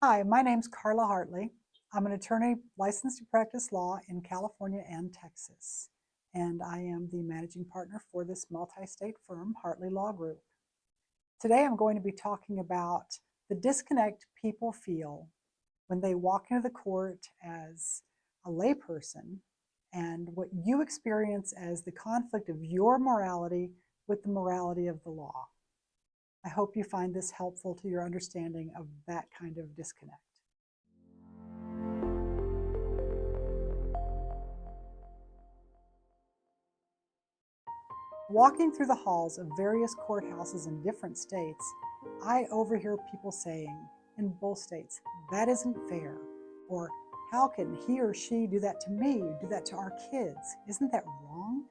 Hi, my name's Carla Hartley. I'm an attorney licensed to practice law in California and Texas, and I am the managing partner for this multi-state firm, Hartley Law Group. Today I'm going to be talking about the disconnect people feel when they walk into the court as a layperson and what you experience as the conflict of your morality with the morality of the law. I hope you find this helpful to your understanding of that kind of disconnect. Walking through the halls of various courthouses in different states, I overhear people saying, in both states, that isn't fair, or how can he or she do that to me, do that to our kids? Isn't that wrong?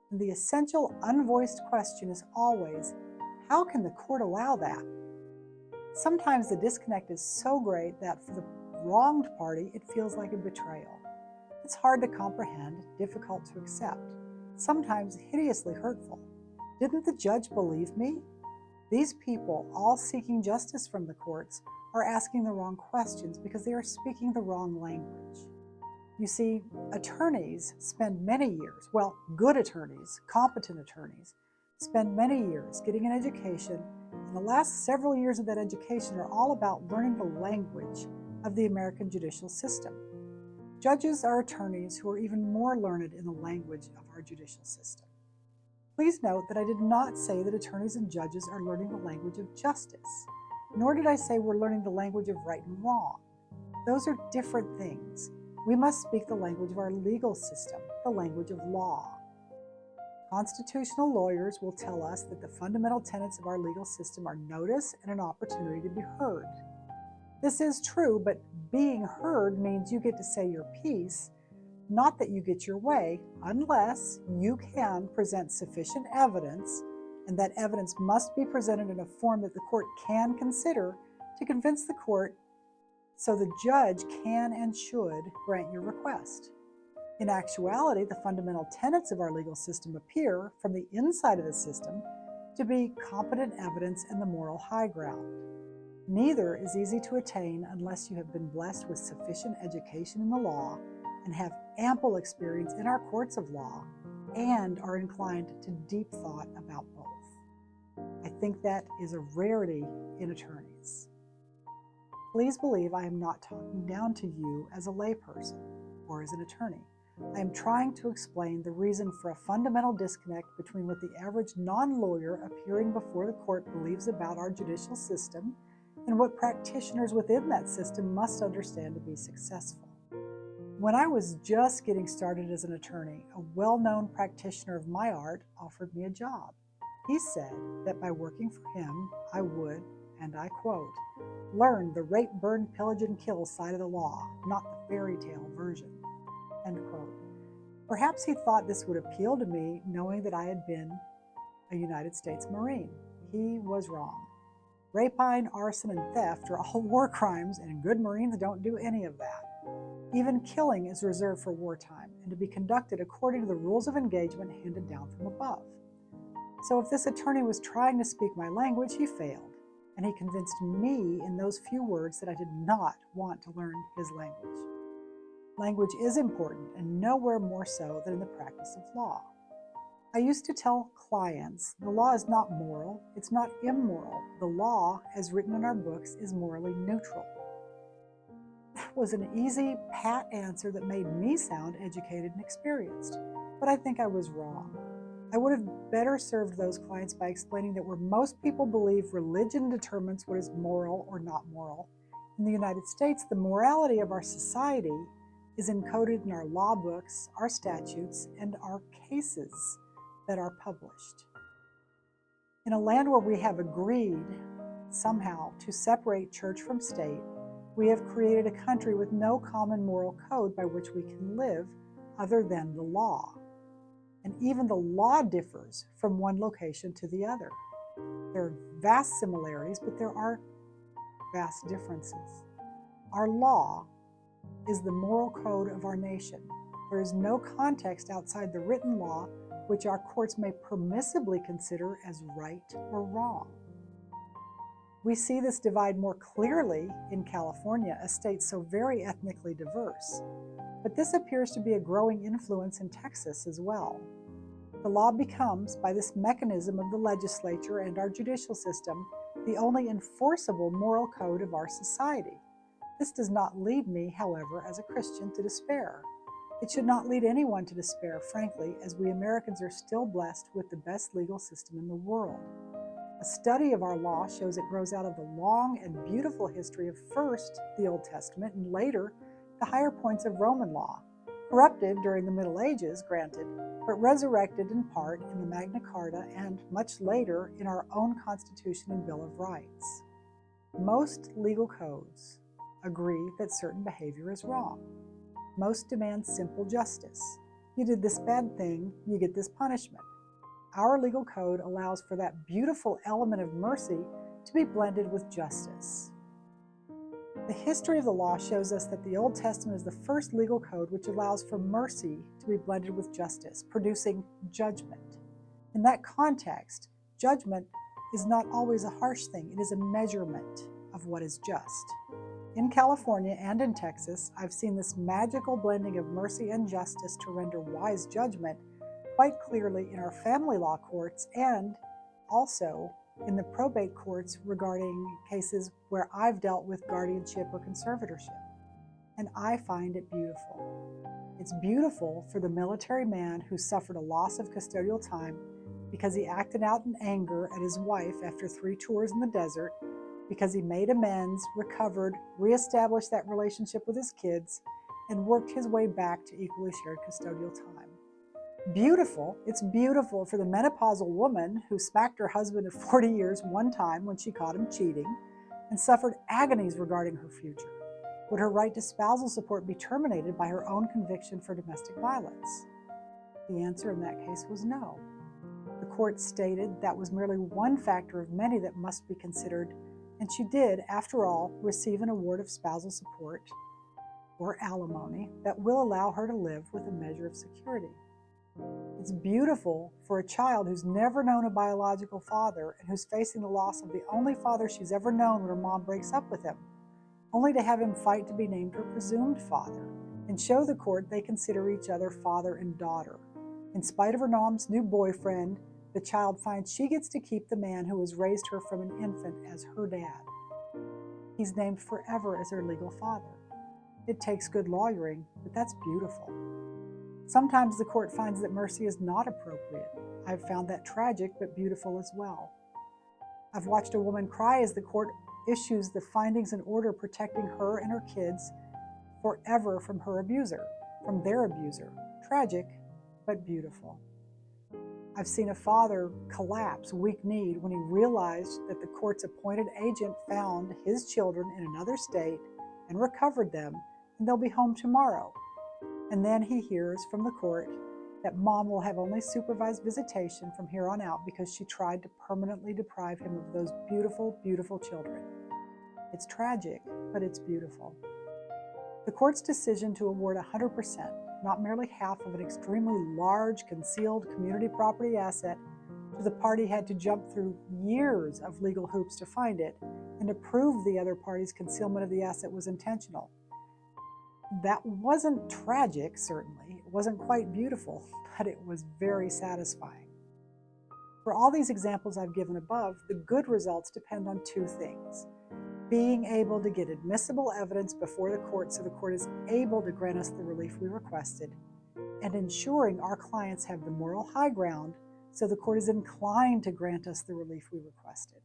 And the essential unvoiced question is always, how can the court allow that? Sometimes the disconnect is so great that for the wronged party, it feels like a betrayal. It's hard to comprehend, difficult to accept, sometimes hideously hurtful. Didn't the judge believe me? These people, all seeking justice from the courts, are asking the wrong questions because they are speaking the wrong language. You see, attorneys spend many years, well, good attorneys, competent attorneys, spend many years getting an education, and the last several years of that education are all about learning the language of the American judicial system. Judges are attorneys who are even more learned in the language of our judicial system. Please note that I did not say that attorneys and judges are learning the language of justice, nor did I say we're learning the language of right and wrong. Those are different things. We must speak the language of our legal system, the language of law. Constitutional lawyers will tell us that the fundamental tenets of our legal system are notice and an opportunity to be heard. This is true, but being heard means you get to say your piece, not that you get your way, unless you can present sufficient evidence, and that evidence must be presented in a form that the court can consider to convince the court so the judge can and should grant your request. In actuality, the fundamental tenets of our legal system appear, from the inside of the system, to be competent evidence and the moral high ground. Neither is easy to attain unless you have been blessed with sufficient education in the law and have ample experience in our courts of law and are inclined to deep thought about both. I think that is a rarity in attorneys. Please believe I am not talking down to you as a layperson or as an attorney. I am trying to explain the reason for a fundamental disconnect between what the average non-lawyer appearing before the court believes about our judicial system and what practitioners within that system must understand to be successful. When I was just getting started as an attorney, a well-known practitioner of my art offered me a job. He said that by working for him, I would, and I quote, learn the rape, burn, pillage, and kill side of the law, not the fairy tale version, end quote. Perhaps he thought this would appeal to me, knowing that I had been a United States Marine. He was wrong. Rapine, arson, and theft are all war crimes, and good Marines don't do any of that. Even killing is reserved for wartime and to be conducted according to the rules of engagement handed down from above. So if this attorney was trying to speak my language, he failed, and he convinced me in those few words that I did not want to learn his language. Language is important, and nowhere more so than in the practice of law. I used to tell clients, the law is not moral, it's not immoral. The law, as written in our books, is morally neutral. That was an easy, pat answer that made me sound educated and experienced, but I think I was wrong. I would have better served those clients by explaining that where most people believe religion determines what is moral or not moral, in the United States, the morality of our society is encoded in our law books, our statutes, and our cases that are published. In a land where we have agreed somehow to separate church from state, we have created a country with no common moral code by which we can live other than the law. And even the law differs from one location to the other. There are vast similarities, but there are vast differences. Our law is the moral code of our nation. There is no context outside the written law which our courts may permissibly consider as right or wrong. We see this divide more clearly in California, a state so very ethnically diverse. But this appears to be a growing influence in Texas as well. The law becomes, by this mechanism of the legislature and our judicial system, the only enforceable moral code of our society. This does not lead me, however, as a Christian to despair. It should not lead anyone to despair, frankly, as we Americans are still blessed with the best legal system in the world. A study of our law shows it grows out of the long and beautiful history of first the Old Testament and later the higher points of Roman law, corrupted during the Middle Ages, granted, but resurrected in part in the Magna Carta and much later in our own Constitution and Bill of Rights. Most legal codes agree that certain behavior is wrong. Most demand simple justice. You did this bad thing, you get this punishment. Our legal code allows for that beautiful element of mercy to be blended with justice. The history of the law shows us that the Old Testament is the first legal code which allows for mercy to be blended with justice, producing judgment. In that context, judgment is not always a harsh thing. It is a measurement of what is just. In California and in Texas, I've seen this magical blending of mercy and justice to render wise judgment quite clearly in our family law courts and also in the probate courts regarding cases where I've dealt with guardianship or conservatorship. And I find it beautiful. It's beautiful for the military man who suffered a loss of custodial time because he acted out in anger at his wife after 3 tours in the desert, because he made amends, recovered, reestablished that relationship with his kids, and worked his way back to equally shared custodial time. Beautiful. It's beautiful for the menopausal woman who smacked her husband of 40 years one time when she caught him cheating and suffered agonies regarding her future. Would her right to spousal support be terminated by her own conviction for domestic violence? The answer in that case was no. The court stated that was merely one factor of many that must be considered, and she did, after all, receive an award of spousal support or alimony that will allow her to live with a measure of security. It's beautiful for a child who's never known a biological father and who's facing the loss of the only father she's ever known when her mom breaks up with him, only to have him fight to be named her presumed father and show the court they consider each other father and daughter. In spite of her mom's new boyfriend, the child finds she gets to keep the man who has raised her from an infant as her dad. He's named forever as her legal father. It takes good lawyering, but that's beautiful. Sometimes the court finds that mercy is not appropriate. I've found that tragic but beautiful as well. I've watched a woman cry as the court issues the findings and order protecting her and her kids forever from her abuser, from their abuser. Tragic, but beautiful. I've seen a father collapse, weak-kneed, when he realized that the court's appointed agent found his children in another state and recovered them, and they'll be home tomorrow. And then he hears from the court that mom will have only supervised visitation from here on out because she tried to permanently deprive him of those beautiful, beautiful children. It's tragic, but it's beautiful. The court's decision to award 100%, not merely half of an extremely large concealed community property asset, to the party had to jump through years of legal hoops to find it and to prove the other party's concealment of the asset was intentional. That wasn't tragic, certainly. It wasn't quite beautiful, but it was very satisfying. For all these examples I've given above, the good results depend on 2 things. Being able to get admissible evidence before the court so the court is able to grant us the relief we requested, and ensuring our clients have the moral high ground so the court is inclined to grant us the relief we requested.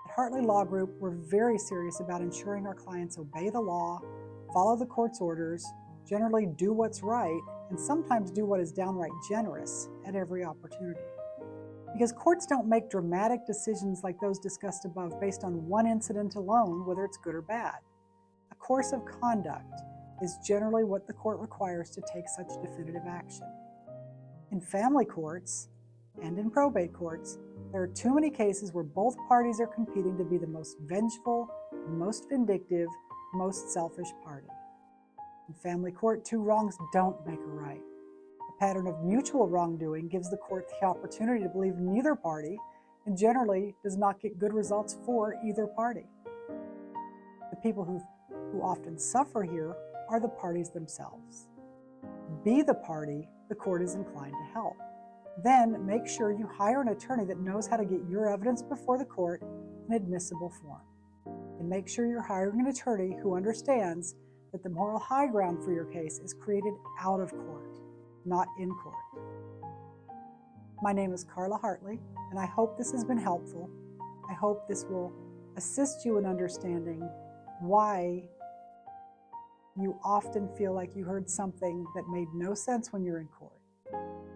At Hartley Law Group, we're very serious about ensuring our clients obey the law, follow the court's orders, generally do what's right, and sometimes do what is downright generous at every opportunity. Because courts don't make dramatic decisions like those discussed above based on one incident alone, whether it's good or bad. A course of conduct is generally what the court requires to take such definitive action. In family courts and in probate courts, there are too many cases where both parties are competing to be the most vengeful, most vindictive, most selfish party. In family court, 2 wrongs don't make a right. A pattern of mutual wrongdoing gives the court the opportunity to believe neither party and generally does not get good results for either party. The people who often suffer here are the parties themselves. Be the party the court is inclined to help. Then make sure you hire an attorney that knows how to get your evidence before the court in admissible form. And make sure you're hiring an attorney who understands that the moral high ground for your case is created out of court, not in court. My name is Carla Hartley, and I hope this has been helpful. I hope this will assist you in understanding why you often feel like you heard something that made no sense when you're in court.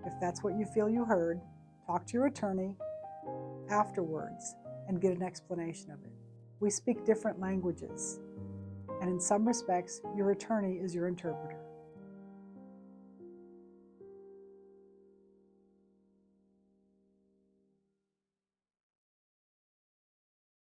If that's what you feel you heard, talk to your attorney afterwards and get an explanation of it. We speak different languages, and in some respects, your attorney is your interpreter.